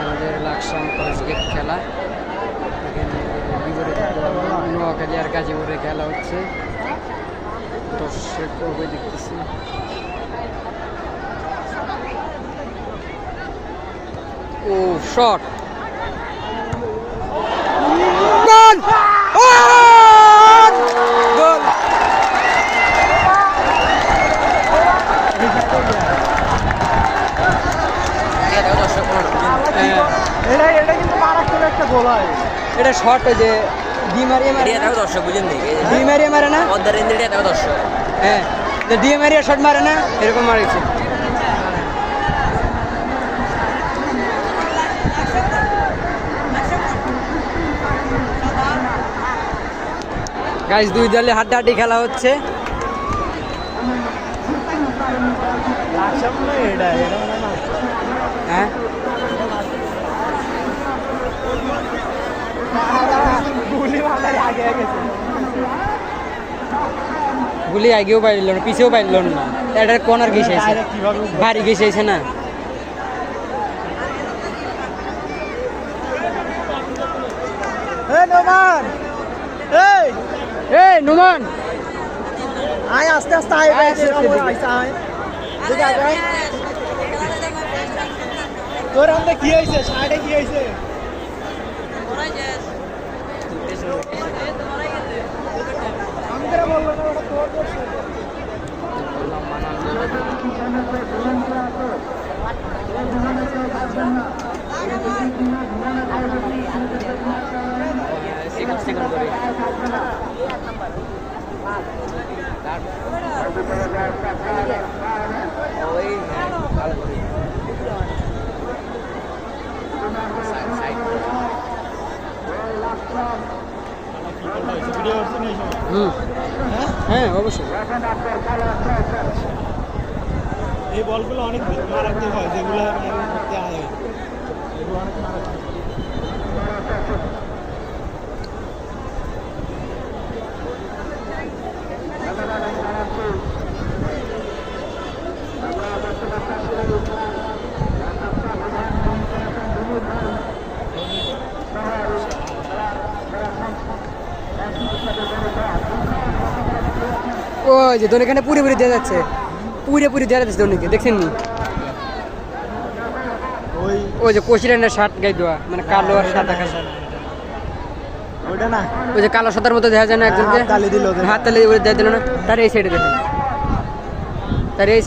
আমাদের Laksam college gate খেলা। এখানে বিপরীত নোয়াখালী আর গাজীপুরে খেলা হচ্ছে। দর্শক দেখতেছি। ও শট গোল। এটা শর্ট যে ডি মারিয়ে মারে দর্শক বুঝেন ডি মারিয়ে মারে না দর্শক। হ্যাঁ ডি মারিয়ে শর্ট মারে না এরকম মারেছে। গাইস দুই দলে হাড্ডাহাড্ডি খেলা হচ্ছে। হ্যাঁ গুলি আগেও পাইল না পিছেও পাইল না। এটা কোনার ঘেসেছে ভারী ঘেসেছে না। নুমান আয় আস্তে আস্তে আয় তোর আমাদের কি হয়েছে সাইডে কি হয়েছে বললো না ওটা তোর করছে। হ্যাঁ অবশ্যই এই বলগুলো অনেক মারাত্মক হয় যেগুলো ওই যে ধোনি এখানে পুরোপুরি দেওয়া যাচ্ছে, পুরোপুরি দেওয়া যাচ্ছে ধোনিকে দেখছেন নি? ওই যে কোশিরানের শার্ট গাই দেওয়া মানে কালো আর সাদা কালো, ওইটা না ওই যে কালো সাদার মতো দেখা যায় না একজনকে, হাত তালি দিল না, তার এই সাইডে দেখেন, তার এই